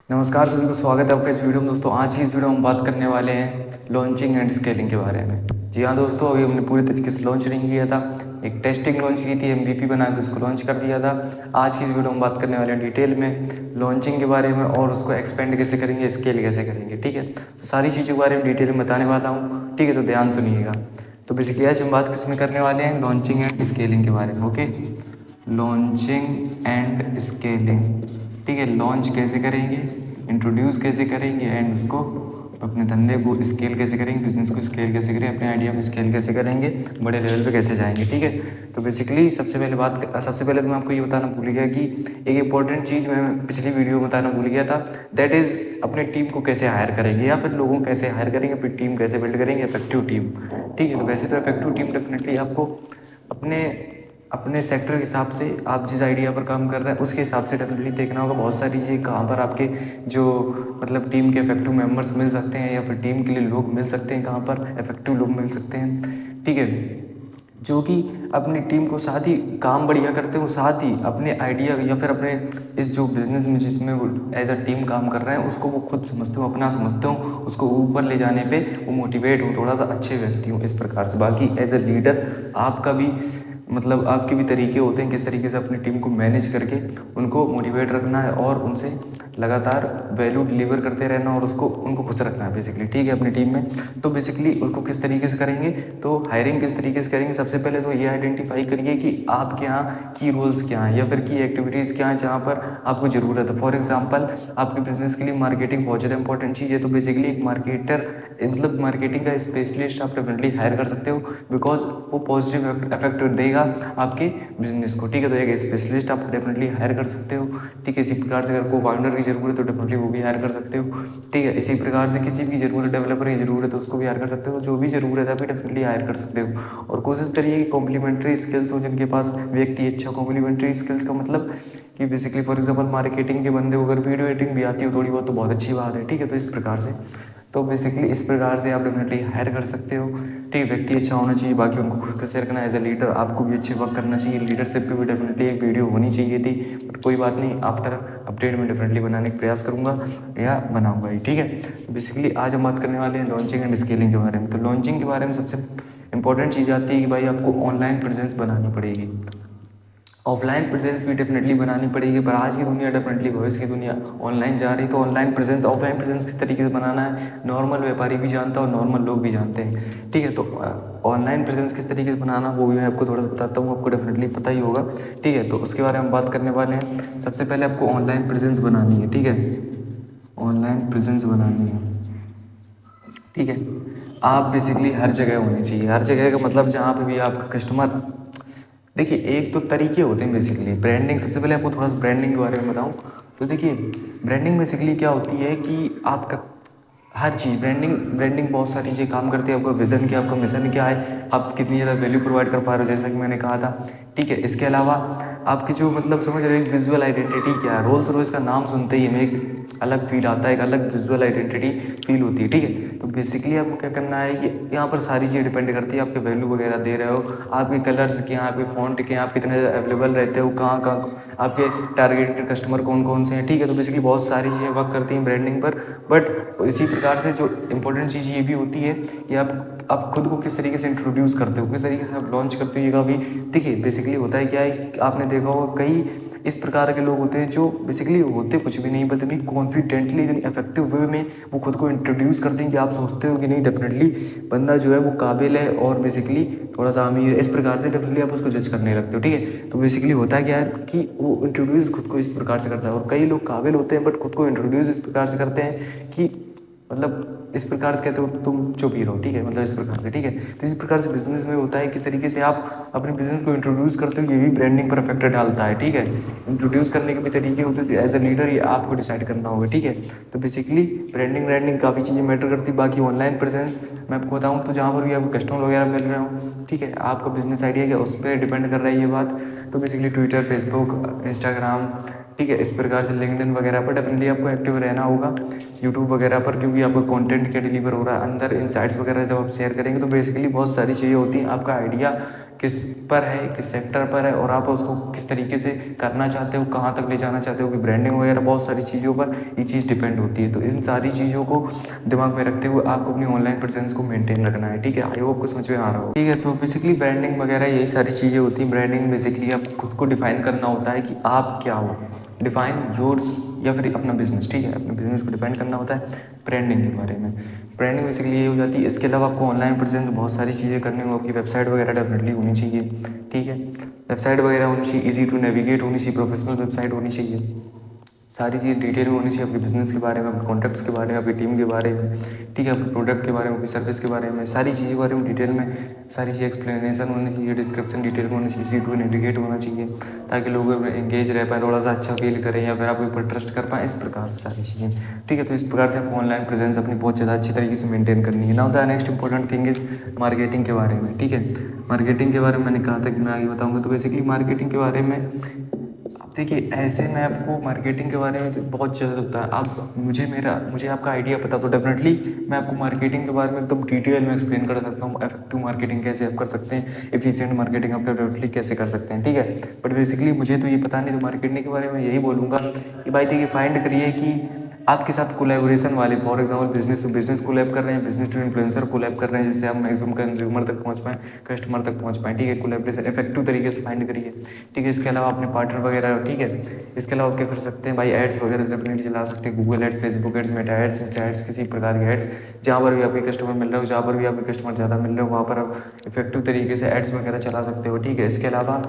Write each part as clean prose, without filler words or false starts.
नमस्कार सभी को स्वागत है आपका इस वीडियो में। दोस्तों आज की इस वीडियो में हम बात करने वाले हैं लॉन्चिंग एंड स्केलिंग के बारे में। जी हाँ दोस्तों, अभी हमने पूरी तरीके से लॉन्च नहीं किया था, एक टेस्टिंग लॉन्च की थी, MVP बना के उसको लॉन्च कर दिया था। आज की इस वीडियो में बात करने वाले हैं डिटेल में लॉन्चिंग के बारे में और उसको एक्सपेंड कैसे करेंगे, स्केल कैसे करेंगे। ठीक है, तो सारी चीज़ों के बारे में डिटेल में बताने वाला हूँ। ठीक है, तो ध्यान सुनिएगा। तो बेसिकली आज हम बात किस में करने वाले हैं, लॉन्चिंग एंड स्केलिंग के बारे में। Okay, launching and scaling. ठीक है, लॉन्च कैसे करेंगे, इंट्रोड्यूस कैसे करेंगे एंड उसको अपने धंधे को स्केल कैसे करेंगे, बिजनेस को स्केल कैसे करेंगे, अपने आइडिया को स्केल कैसे करेंगे, बड़े लेवल पे कैसे जाएंगे। ठीक है, तो बेसिकली सबसे पहले तो मैं आपको ये बताना भूल गया कि एक इंपॉर्टेंट चीज़ मैं पिछली वीडियो में बताना भूल गया था, दैट इज़ अपने टीम को कैसे हायर करेंगे या फिर लोगों को कैसे हायर करेंगे, अपनी टीम कैसे बिल्ड करेंगे, इफेक्टिव टीम। ठीक है, तो वैसे तो इफेक्टिव टीम डेफिनेटली आपको अपने अपने सेक्टर के हिसाब से, आप जिस आइडिया पर काम कर रहे हैं उसके हिसाब से डेफिनेटली देखना होगा। बहुत सारी चीज़ें कहाँ पर आपके जो मतलब टीम के इफेक्टिव मेंबर्स मिल सकते हैं या फिर टीम के लिए लोग मिल सकते हैं, कहाँ पर इफेक्टिव लोग मिल सकते हैं। ठीक है, जो कि अपनी टीम को साथ ही काम बढ़िया करते हो, साथ ही अपने आइडिया या फिर अपने इस जो बिज़नेस में जिसमें वो एज अ टीम काम कर रहे हैं उसको वो खुद समझते हो, अपना समझते हो, उसको ऊपर ले जाने पे वो मोटिवेट हो, थोड़ा सा अच्छे व्यक्ति हो, इस प्रकार से। बाकी एज अ लीडर आपका भी मतलब आपके भी तरीके होते हैं किस तरीके से अपनी टीम को मैनेज करके उनको मोटिवेट रखना है और उनसे लगातार वैल्यू डिलीवर करते रहना और उसको उनको खुश रखना है बेसिकली। ठीक है, अपनी टीम में। तो बेसिकली उसको किस तरीके से करेंगे, तो हायरिंग किस तरीके से करेंगे, सबसे पहले तो ये आइडेंटिफाई करिए कि आपके यहाँ की रोल्स क्या हैं या फिर की एक्टिविटीज़ क्या हैं जहाँ पर आपको ज़रूरत है। फॉर एग्जाम्पल, आपके बिजनेस के लिए मार्केटिंग बहुत ज़्यादा इंपॉर्टेंट चीज़ है, तो बेसिकली एक मार्केटर मतलब मार्केटिंग का स्पेशलिस्ट आप डेफिनेटली हायर कर सकते हो, बिकॉज वो पॉजिटिव इफेक्ट देगा आपके बिजनेस को। ठीक है, तो एक स्पेशलिस्ट आप डेफिनेटली हायर कर सकते हो। ठीक है, इसी प्रकार से अगर को फाउंडर की जरूरत है तो डेफिनेटली वो भी हायर कर सकते हो। ठीक है, इसी प्रकार से किसी भी जरूरत, डेवलपर की जरूरत है उसको भी हायर कर सकते हो, जो भी जरूरत है आप डेफिनेटली हायर कर सकते हो। और कोशिश करिए कि कॉम्प्लीमेंट्री स्किल्स हो जिनके पास व्यक्ति अच्छा। कॉम्प्लीमेंट्री स्किल्स का मतलब कि बेसिकली फॉर एग्जाम्पल मार्केटिंग के बंदे को अगर वीडियो एडिटिंग भी आती हो थोड़ी बहुत तो बहुत अच्छी बात है। ठीक है, तो इस प्रकार से तो बेसिकली इस प्रकार से आप डेफिनेटली हायर कर सकते हो। ठीक है, व्यक्ति अच्छा होना चाहिए, बाकी उनको खुद से रखना। एज ए लीडर आपको भी अच्छे वर्क करना चाहिए, लीडरशिप पे भी डेफिनेटली एक वीडियो होनी चाहिए थी, बट कोई बात नहीं, आफ्टर अपडेट में डेफिनेटली बनाने का प्रयास करूंगा या बनाऊंगा ही। ठीक है, तो बेसिकली आज हम बात करने वाले हैं लॉन्चिंग एंड स्केलिंग के बारे में। तो लॉन्चिंग के बारे में सबसे इंपॉर्टेंट चीज़ आती है कि भाई आपको ऑनलाइन प्रेजेंस बनानी पड़ेगी, ऑफलाइन प्रेजेंस भी डेफिनेटली बनानी पड़ेगी। पर आज की दुनिया डेफिनेटली भविष्य की दुनिया ऑनलाइन जा रही है, तो ऑनलाइन प्रेजेंस ऑफलाइन प्रेजेंस किस तरीके से बनाना है नॉर्मल व्यापारी भी जानता है और नॉर्मल लोग भी जानते हैं। ठीक है, तो ऑनलाइन प्रेजेंस किस तरीके से बनाना वो भी मैं आपको थोड़ा सा बताता हूँ, आपको डेफिनेटली पता ही होगा। ठीक है, तो उसके बारे में हम बात करने वाले हैं। सबसे पहले आपको ऑनलाइन प्रेजेंस बनानी है। ठीक है, ऑनलाइन प्रेजेंस बनानी है। ठीक है, आप बेसिकली हर जगह होनी चाहिए। हर जगह का मतलब जहाँ पे भी आपका कस्टमर, देखिए एक तो तरीके होते हैं बेसिकली ब्रांडिंग। सबसे पहले आपको थोड़ा सा ब्रांडिंग के बारे में बताऊं तो देखिए ब्रांडिंग बेसिकली क्या होती है कि आपका हर चीज़ ब्रांडिंग ब्रांडिंग बहुत सारी चीज़ें काम करती है। आपका विजन क्या, आपका मिशन क्या है, आप कितनी ज़्यादा वैल्यू प्रोवाइड कर पा रहे हो, जैसा कि मैंने कहा था। ठीक है, इसके अलावा आपकी जो मतलब समझ रहे हो विजुअल आइडेंटिटी क्या है। रोल्स रॉयस का नाम सुनते ही हमें एक अलग फील आता है, एक अलग विजुअल आइडेंटिटी फील होती है। ठीक है, तो बेसिकली आपको क्या करना है कि यहाँ पर सारी चीज़ें डिपेंड करती है, आपके वैल्यू वगैरह दे रहे हो, आपके कलर्स के, आपके फॉन्ट के, आप कितने अवेलेबल रहते हो, कहाँ कहाँ आपके टारगेटेड कस्टमर कौन कौन से हैं। ठीक है, तो बेसिकली बहुत सारी चीज़ें वर्क करती हैं ब्रांडिंग पर। बट इसी प्रकार से जो इंपॉर्टेंट चीज़ ये भी होती है कि आप खुद को किस तरीके से इंट्रोड्यूस करते हो, किस तरीके से आप लॉन्च करते हो, ये काफ़ी। देखिए बेसिकली होता है क्या है कि आपने देखा होगा कई इस प्रकार के लोग होते हैं जो बेसिकली होते कुछ भी नहीं, बट भी कॉन्फिडेंटली इतनी इफेक्टिव वे में वो खुद को इंट्रोड्यूस करते हैं कि आप सोचते हो कि नहीं डेफिनेटली बंदा जो है वो काबिल है और बेसिकली थोड़ा सा अमीर है। इस प्रकार से डेफिनेटली आप उसको जज करने लगते हो। ठीक है, तो बेसिकली होता क्या है कि वो इंट्रोड्यूस खुद को इस प्रकार से करता है, और कई लोग काबिल होते हैं बट खुद को इंट्रोड्यूस इस प्रकार से करते हैं कि मतलब इस प्रकार से कहते हो तुम चुप ही रहो। ठीक है, मतलब इस प्रकार से। ठीक है, तो इस प्रकार से बिजनेस में होता है किस तरीके से आप अपने बिजनेस को इंट्रोड्यूस करते हो, ये भी ब्रांडिंग पर इफेक्ट डालता है। ठीक है, इंट्रोड्यूस करने के भी तरीके होते हैं, एज ए लीडर ये आपको डिसाइड करना होगा। ठीक है, तो बेसिकली ब्रांडिंग काफ़ी चीज़ें मैटर करती है। बाकी ऑनलाइन प्रेजेंस मैं आपको बताऊँ तो जहाँ पर भी आपको कस्टमर वगैरह मिल रहे हो, ठीक है, आपका बिजनेस आइडिया क्या उस पर डिपेंड कर रहा है ये बात। तो बेसिकली ट्विटर, फेसबुक, इंस्टाग्राम, ठीक है, इस प्रकार से लिंक्डइन वगैरह पर डेफिनेटली आपको एक्टिव रहना होगा, यूट्यूब वगैरह पर, क्योंकि आपका कंटेंट क्या डिलीवर हो रहा है अंदर इनसाइट्स वगैरह जब आप शेयर करेंगे तो बेसिकली बहुत सारी चीज़ें होती हैं। आपका आइडिया किस पर है, किस सेक्टर पर है, और आप उसको किस तरीके से करना चाहते हो, कहाँ तक ले जाना चाहते हो, कि ब्रांडिंग वगैरह बहुत सारी चीज़ों पर ये चीज़ डिपेंड होती है। तो इन सारी चीज़ों को दिमाग में रखते हुए आपको अपनी ऑनलाइन प्रेजेंस को मेंटेन रखना है, ठीक है। आई होप आपको समझ में आ रहा हो, ठीक है। तो बेसिकली ब्रांडिंग वगैरह यही सारी चीज़ें होती हैं। ब्रांडिंग बेसिकली आप खुद को डिफाइन करना होता है कि आप क्या हो, डिफाइन योर्स, या फिर अपना बिजनेस, ठीक है। अपने बिजनेस को डिफाइन करना होता है ब्रांडिंग के बारे में। ब्रांडिंग बेसिकली ये हो जाती है। इसके अलावा आपको ऑनलाइन प्रेजेंस बहुत सारी चीज़ें करनी हो, आपकी वेबसाइट वगैरह डेफिनेटली होनी चाहिए, ठीक है। वेबसाइट वगैरह होनी चाहिए, ईजी टू नेविगेट होनी चाहिए, प्रोफेशनल वेबसाइट होनी चाहिए, सारी चीज़ें डिटेल में होनी चाहिए आपके बिजनेस के बारे में, आपके कॉन्टैक्ट्स के बारे में, आपकी टीम के बारे में, ठीक है। आपके प्रोडक्ट के बारे में, आपकी सर्विस के बारे में, सारी चीज़ों के बारे में डिटेल में सारी चीज़ एक्सप्लेनेशन होनी चाहिए, डिस्क्रिप्शन डिटेल में होनी चाहिए, इजी टू नेविगेट होना चाहिए, ताकि लोग एंगेज रह पाए, थोड़ा सा अच्छा फील करें, या फिर आपके ऊपर ट्रस्ट कर पाएँ, इस प्रकार से सारी चीज़ें, ठीक है। तो इस प्रकार से आपको ऑनलाइन प्रेजेंस अपनी बहुत ज़्यादा अच्छी तरीके से मेंटेन करनी है। Now the next important thing is marketing के बारे में, ठीक है। मार्केटिंग के बारे में मैंने कहा था कि मैं आगे बताऊँगा। तो बेसिकली मार्केटिंग के बारे में अब देखिए, ऐसे मैं आपको मार्केटिंग के बारे में तो बहुत ज़्यादा होता है। अब मुझे आपका आइडिया पता तो डेफिनेटली मैं आपको मार्केटिंग के बारे में एकदम डिटेल में एक्सप्लेन कर सकता हूँ। इफेक्टिव मार्केटिंग कैसे आप कर सकते हैं, एफिशिएंट मार्केटिंग आप डेफिनेटली कैसे कर सकते हैं, ठीक है। बट बेसिकली मुझे तो ये पता नहीं, तो मार्केटिंग के बारे में यही बोलूँगा कि भाई देखिए, फाइंड करिए कि आपके साथ कोलैबोरेशन वाले, for example business to business collab कर रहे हैं, बिजनेस टू इन्फ्लुएंसर कोलैब कर रहे हैं, जिससे आप मैक्सिमम कंज्यूमर तक पहुंच पाएँ, कस्टमर तक पहुंच पाएँ, ठीक है। कोलैबोरेशन इफेक्टिव तरीके से फाइंड करिए, ठीक है। इसके अलावा अपने पार्टनर वगैरह, ठीक है। इसके अलावा क्या कर सकते हैं भाई, एड्स वगैरह डेफिनेटली चला सकते हैं, Google ads, Facebook ads, Meta ads, Insta ads, किसी प्रकार के एड्स, जहाँ पर भी आपके कस्टमर मिल रहे हो, जहाँ पर भी आपके कस्टमर ज़्यादा मिल रहे हो, वहाँ पर आप इफेक्टिव तरीके से एड्स वगैरह चला सकते हो, ठीक है। इसके अलावा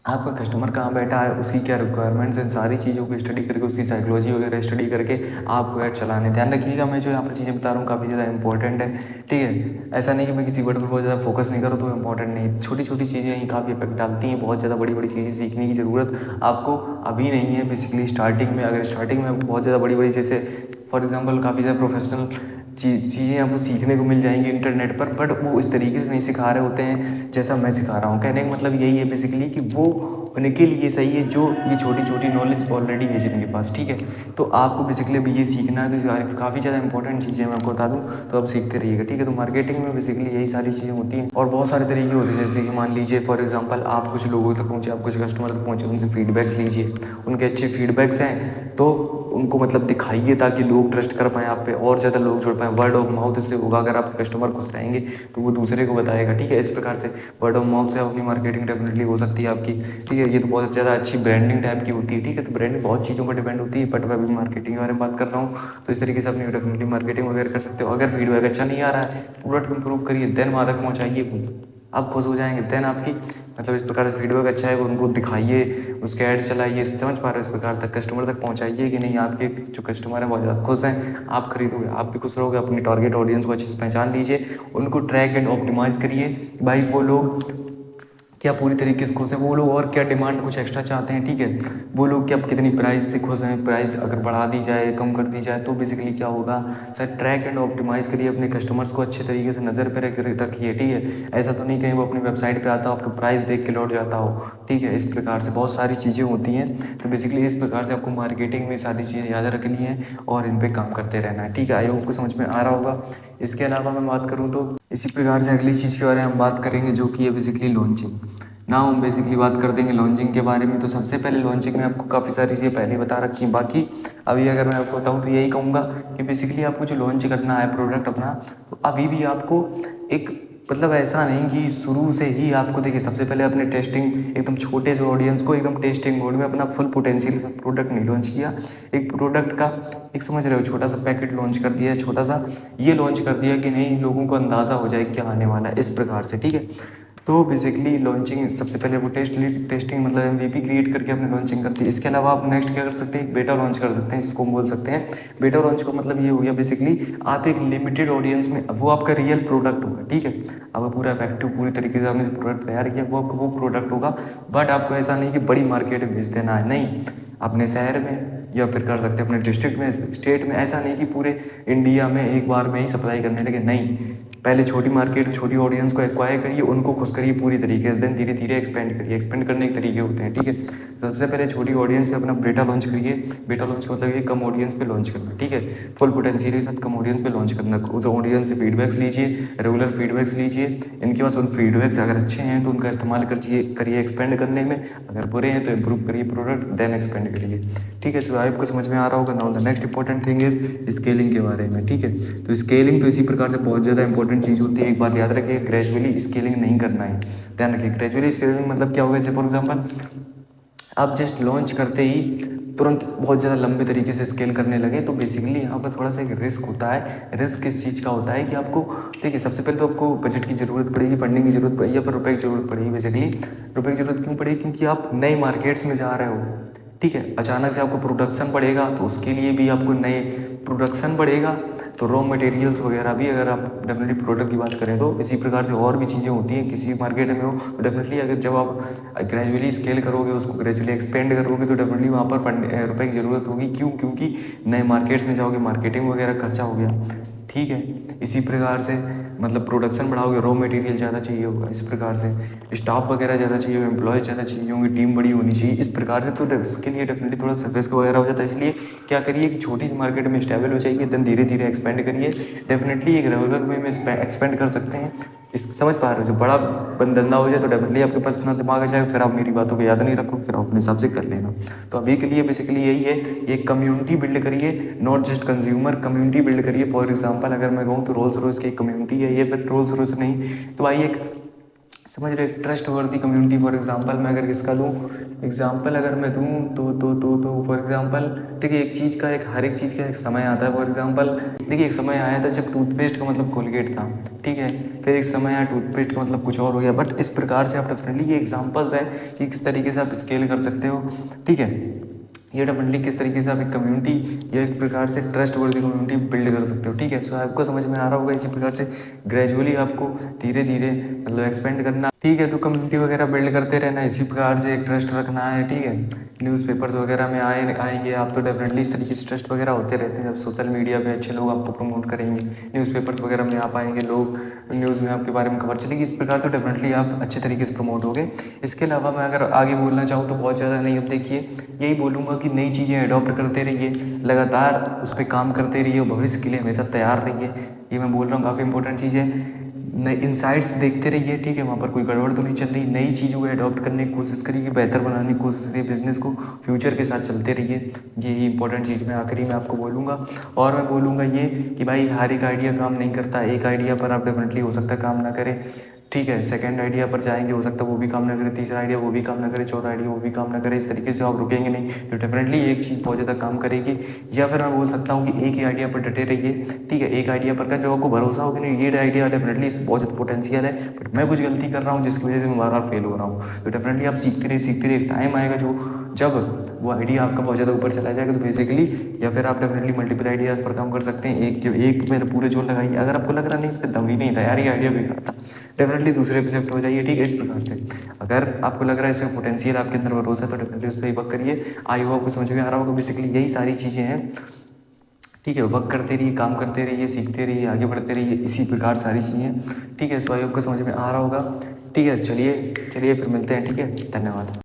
आपका कस्टमर कहाँ बैठा है, उसकी क्या रिक्वायरमेंट्स हैं, सारी चीज़ों को स्टडी करके, उसकी साइकोलॉजी वगैरह स्टडी करके आपको ऐड चलाने। ध्यान रखिएगा, मैं जो यहाँ पर चीज़ें बता रहा हूँ काफ़ी ज़्यादा इंपॉर्टेंट है, ठीक है। ऐसा नहीं कि मैं किसी वर्ड पर बहुत ज़्यादा फोकस नहीं करूँ तो इंपॉर्टेंट नहीं, छोटी छोटी चीज़ें ही काफ़ी इफेक्ट डालती हैं। बहुत ज़्यादा बड़ी बड़ी चीज़ें सीखने की ज़रूरत आपको अभी नहीं है। बेसिकली स्टार्टिंग में, अगर स्टार्टिंग में आपको बहुत ज़्यादा बड़ी बड़ी, जैसे फॉर एग्जाम्पल काफ़ी ज़्यादा प्रोफेशनल चीज़ें आपको सीखने को मिल जाएंगी इंटरनेट पर, बट वो इस तरीके से नहीं सिखा रहे होते हैं जैसा मैं सिखा रहा हूँ। कहने का मतलब यही है बेसिकली कि वो उनके लिए सही है जो ये छोटी छोटी नॉलेज ऑलरेडी है जिनके पास, ठीक है। तो आपको बेसिकली अभी ये सीखना है, तो काफ़ी ज़्यादा इंपॉर्टेंट चीज़ें मैं आपको बता दूँ, तो आप सीखते रहिएगा, ठीक है। तो मार्केटिंग में बेसिकली यही सारी चीज़ें होती हैं, और बहुत सारे तरीके होते हैं। जैसे कि मान लीजिए फॉर एग्जांपल, आप कुछ लोगों तक पहुँचे, आप कुछ कस्टमर तक पहुँचे, उनसे फीडबैक्स लीजिए, उनके अच्छे फीडबैक्स हैं तो उनको मतलब दिखाइए, ताकि लोग ट्रस्ट कर पाएँ आप पे, और ज़्यादा लोग जुड़ पाएँ। वर्ड ऑफ माउथ इससे होगा, अगर आपके कस्टमर खुश रहेंगे तो वो दूसरे को बताएगा, ठीक है। इस प्रकार से वर्ड ऑफ माउथ से अपनी मार्केटिंग डेफिनेटली हो सकती है आपकी, ठीक है। ये तो बहुत ज़्यादा अच्छी ब्रांडिंग टाइप की होती है, ठीक है। तो ब्रांडिंग बहुत चीज़ों पर डिपेंड होती है, बट मैं अभी मार्केटिंग के बारे में बात कर रहा हूँ। तो इस तरीके से अपनी डेफिनेटली मार्केटिंग वगैरह कर सकते हो। अगर फीडबैक अच्छा नहीं आ रहा है, प्रोडक्ट इंप्रूव करिए, देन वहाँ तक पहुँचाइए, आप खुश हो जाएंगे। देन आपकी मतलब इस प्रकार से फीडबैक अच्छा है, उनको दिखाइए, उसके ऐड चलाइए, समझ पा रहे हो, इस प्रकार तक कस्टमर तक पहुंचाइए कि नहीं आपके जो कस्टमर है बहुत ज़्यादा खुश हैं, आप खरीदोगे, आप भी खुश रहोगे। अपनी टारगेट ऑडियंस को अच्छे से पहचान लीजिए, उनको ट्रैक एंड ऑप्टिमाइज़ करिए, भाई वो लोग क्या पूरी तरीके से खुश हैं, वो लोग और क्या डिमांड कुछ एक्स्ट्रा चाहते हैं, ठीक है। वो लोग क्या कितनी प्राइस से खुश हैं, प्राइस अगर बढ़ा दी जाए, कम कर दी जाए, तो बेसिकली क्या होगा। सर ट्रैक एंड ऑप्टिमाइज़ करिए, अपने कस्टमर्स को अच्छे तरीके से नज़र पे रखिए, ठीक है। ऐसा तो नहीं कहीं वो अपनी वेबसाइट पे आता हो, आपका प्राइस देख के लौट जाता हो, ठीक है। इस प्रकार से बहुत सारी चीज़ें होती हैं। तो बेसिकली इस प्रकार से आपको मार्केटिंग में सारी चीज़ें याद रखनी है और इन पे काम करते रहना है, ठीक है। आई होप को समझ में आ रहा होगा। इसके अलावा मैं बात करूँ तो इसी प्रकार से अगली चीज़ के बारे में हम बात करेंगे, जो कि है बेसिकली लॉन्चिंग। ना हम बेसिकली बात कर देंगे लॉन्चिंग के बारे में। तो सबसे पहले लॉन्चिंग में आपको काफ़ी सारी चीज़ें पहले बता रखी हैं, बाकी अभी अगर मैं आपको बताऊं तो यही कहूँगा कि बेसिकली आपको जो लॉन्च करना है प्रोडक्ट अपना, तो अभी भी आपको एक मतलब ऐसा नहीं कि शुरू से ही आपको, देखिए सबसे पहले अपने टेस्टिंग एकदम छोटे से ऑडियंस को एकदम टेस्टिंग मोड में अपना फुल पोटेंशियल से प्रोडक्ट नहीं लॉन्च किया। एक प्रोडक्ट का एक समझ रहे हो छोटा सा पैकेट लॉन्च कर दिया, छोटा सा ये लॉन्च कर दिया कि नहीं लोगों को अंदाज़ा हो जाए क्या आने वाला है, इस प्रकार से, ठीक है। तो बेसिकली लॉन्चिंग सबसे पहले वो टेस्टिंग मतलब एमवीपी क्रिएट करके अपने लॉन्चिंग करती है। इसके अलावा आप नेक्स्ट क्या कर सकते हैं, एक बेटा लॉन्च कर सकते हैं, जिसको हम बोल सकते हैं बेटा लॉन्च का मतलब ये हो गया बेसिकली आप एक लिमिटेड ऑडियंस में, वो आपका रियल प्रोडक्ट होगा, ठीक है। आपका पूरा इफेक्टिव पूरी तरीके से आपने जो प्रोडक्ट तैयार किया वो आपका वो प्रोडक्ट होगा। बट आपको ऐसा नहीं कि बड़ी मार्केट में बेच देना है, नहीं, अपने शहर में या फिर कर सकते हैं अपने डिस्ट्रिक्ट में, स्टेट में, ऐसा नहीं कि पूरे इंडिया में एक बार में ही सप्लाई करने लगे, नहीं। पहले छोटी मार्केट, छोटी ऑडियंस को एक्वायर करिए, उनको खुश करिए पूरी तरीके से, देन धीरे धीरे एक्सपेंड करिए। एक्सपेंड करने के तरीके होते हैं, ठीक है। सबसे पहले छोटी ऑडियंस पे अपना बेटा लॉन्च करिए। बेटा लॉन्च मतलब ये कम ऑडियंस पे लॉन्च करना, ठीक है। फुल पोटेंशियल के साथ कम ऑडियंस पे लॉन्च करना। उस ऑडियंस से फीडबैक्स लीजिए, रेगुलर फीडबैक्स लीजिए। इनके पास उन फीडबैक्स अगर अच्छे हैं तो उनका इस्तेमाल करिए एक्सपेंड करने में। अगर बुरे हैं तो इम्प्रूव करिए प्रोडक्ट, देन एक्सपेंड करिए, ठीक है। सो आपको समझ में आ रहा होगा। Now the next important thing is scaling के बारे में, ठीक है। तो स्केलिंग तो इसी प्रकार से बहुत ज़्यादा इंपॉर्टेंट चीज़ होती है। एक बात याद रखिए, ग्रेजुअली स्केलिंग नहीं करना है, ध्यान रखिए। ग्रेजुअली स्केलिंग मतलब क्या होगा, जैसे फॉर एग्जाम्पल आप जस्ट लॉन्च करते ही तुरंत बहुत ज़्यादा लंबे तरीके से स्केल करने लगे, तो बेसिकली यहाँ पर थोड़ा सा एक रिस्क होता है। रिस्क किस चीज़ का होता है कि आपको, देखिए, सबसे पहले तो आपको बजट की ज़रूरत पड़ेगी, फंडिंग की ज़रूरत पड़ेगी, या फिर रुपए की ज़रूरत पड़ेगी। बेसिकली रुपए की ज़रूरत क्यों पड़ेगी, क्योंकि आप नए मार्केट्स में जा रहे हो, ठीक है। अचानक से आपको प्रोडक्शन बढ़ेगा, तो उसके लिए भी आपको नए प्रोडक्शन बढ़ेगा, तो रॉ मटेरियल्स वगैरह भी, अगर आप डेफिनेटली प्रोडक्ट की बात करें तो इसी प्रकार से और भी चीज़ें होती हैं किसी मार्केट में हो, तो डेफिनेटली अगर जब आप ग्रेजुअली स्केल करोगे, उसको ग्रेजुअली एक्सपेंड करोगे, तो डेफिनेटली वहाँ पर रुपए की ज़रूरत होगी। क्यों, क्योंकि नए मार्केट्स में जाओगे, मार्केटिंग वगैरह खर्चा हो गया, ठीक है। इसी प्रकार से मतलब प्रोडक्शन बढ़ाओगे, रॉ मटेरियल ज़्यादा चाहिए होगा, इस प्रकार से स्टाफ वगैरह ज़्यादा चाहिए होगा, एम्प्लॉय ज़्यादा चाहिए होंगे, टीम बड़ी होनी चाहिए, इस प्रकार से। तो इसके लिए डेफिनेटली थोड़ा सर्विस वगैरह हो जाता है। इसलिए क्या करिए कि छोटी सी मार्केट में स्टेबल हो जाइए, देन धीरे धीरे एक्सपेंड करिए। डेफिनेटली एक रेगुलर वे में एक्सपेंड कर सकते हैं। इस समझ पा रहे हो, जो बड़ा धंधा हो जाए तो डेफिनेटली आपके पास इतना दिमाग आ जाए, फिर आप मेरी बातों को याद नहीं रखो, फिर आप अपने हिसाब से कर लेना। तो अभी के लिए बेसिकली यही है, एक कम्युनिटी बिल्ड करिए, not just consumer, community build करिए। फॉर एग्जांपल अगर मैं कहूँ तो रोल्स रॉयस की कम्युनिटी है ये, फिर रोल्स रॉयस नहीं तो आइए एक, समझ रहे, ट्रस्ट वर्दी कम्युनिटी। फॉर एग्जांपल मैं अगर किसका दूँ एग्जांपल, अगर मैं दूँ तो फॉर एग्जांपल देखिए, एक चीज़ का, एक हर एक चीज़ का एक समय आता है। फॉर एग्जांपल देखिए, एक समय आया था जब टूथपेस्ट का मतलब कोलगेट था, ठीक है। फिर एक समय आया टूथपेस्ट का मतलब कुछ और हो गया। बट इस प्रकार से आप डेफिनेटली, ये एग्जाम्पल्स हैं कि किस तरीके से आप स्केल कर सकते हो, ठीक है। ये डेफिनेटली किस तरीके से आप एक कम्युनिटी या एक प्रकार से ट्रस्ट वर्दी कम्युनिटी बिल्ड कर सकते हो, ठीक है। सो आपको समझ में आ रहा होगा। इसी प्रकार से ग्रेजुअली आपको धीरे धीरे मतलब एक्सपेंड करना, ठीक है। तो कम्युनिटी वगैरह बिल्ड करते रहना, इसी प्रकार से एक ट्रस्ट रखना है, ठीक है। न्यूज़पेपर्स वगैरह में आएंगे आप, तो डेफिनेटली इस तरीके से ट्रस्ट वगैरह होते रहते हैं। जब सोशल मीडिया पे अच्छे लोग आपको प्रमोट करेंगे, न्यूज़पेपर्स वगैरह में आप आएंगे, लोग न्यूज़ में आपके बारे में खबर चलेगी, इस प्रकार से डेफिनेटली आप अच्छे तरीके से प्रमोट होगे। इसके अलावा मैं अगर आगे बोलना चाहूँ तो बहुत ज़्यादा नहीं, अब देखिए यही बोलूँगा कि नई चीज़ें अडॉप्ट करते रहिए, लगातार उस पर काम करते रहिए, भविष्य के लिए हमेशा तैयार रहिए। ये मैं बोल रहा हूँ, काफ़ी इंपॉर्टेंट चीज़ है। नए इंसाइट्स देखते रहिए, ठीक है। वहाँ पर कोई गड़बड़ तो नहीं चल रही, नई चीज़ों को अडॉप्ट करने की कोशिश करिए, बेहतर बनाने की कोशिश करिए, बिजनेस को फ्यूचर के साथ चलते रहिए। यही इंपॉर्टेंट चीज़ मैं आखिरी में आपको बोलूँगा। और मैं बोलूँगा ये कि भाई, हर एक आइडिया काम नहीं करता। एक आइडिया पर आप डेफिनेटली हो सकता है काम ना करें, ठीक है। सेकंड आइडिया पर जाएंगे, हो सकता है वो भी काम ना करे, तीसरा आइडिया वो भी काम ना करे, चौथा आइडिया वो भी काम ना करे। इस तरीके से आप रुकेंगे नहीं, तो डेफिनेटली एक चीज़ बहुत ज़्यादा काम करेगी। या फिर मैं बोल सकता हूँ कि एक ही आइडिया पर डटे रहिए, ठीक है। एक आइडिया पर का जो आपको भरोसा हो कि नहीं, ये आइडिया डेफिनेटली इसमें बहुत ज़्यादा पोटेंशियल है, बट मैं कुछ गलती कर रहा हूँ जिसकी वजह से मैं बार बार फेल हो रहा हूँ, तो डेफिनेटली आप सीखते रहिए। एक टाइम आएगा जब वो आइडिया आपका बहुत ज़्यादा ऊपर चला जाएगा, तो बेसिकली, या फिर आप डेफिनेटली मल्टीपल आइडियाज़ पर काम कर सकते हैं। एक में पूरे जोर लगाइए। अगर आपको लग रहा नहीं, इस पर दम ही नहीं था यार, ये आइडिया बेकार था, डेफिनेटली दूसरे पे शिफ्ट हो जाइए, ठीक है। इस प्रकार से अगर आपको लग रहा है इसमें पोटेंशियल, आपके अंदर भरोसा है, तो डेफिनेटली उस पर वर्क करिए। आई होप आपको समझ में आ रहा होगा। बेसिकली यही सारी चीज़ें हैं, ठीक है। वर्क करते रहिए, काम करते रहिए, सीखते रहिए, आगे बढ़ते रहिए, इसी प्रकार सारी चीज़ें, ठीक है। सो आई होप आपको समझ में आ रहा होगा, ठीक है। चलिए फिर मिलते हैं, ठीक है। धन्यवाद।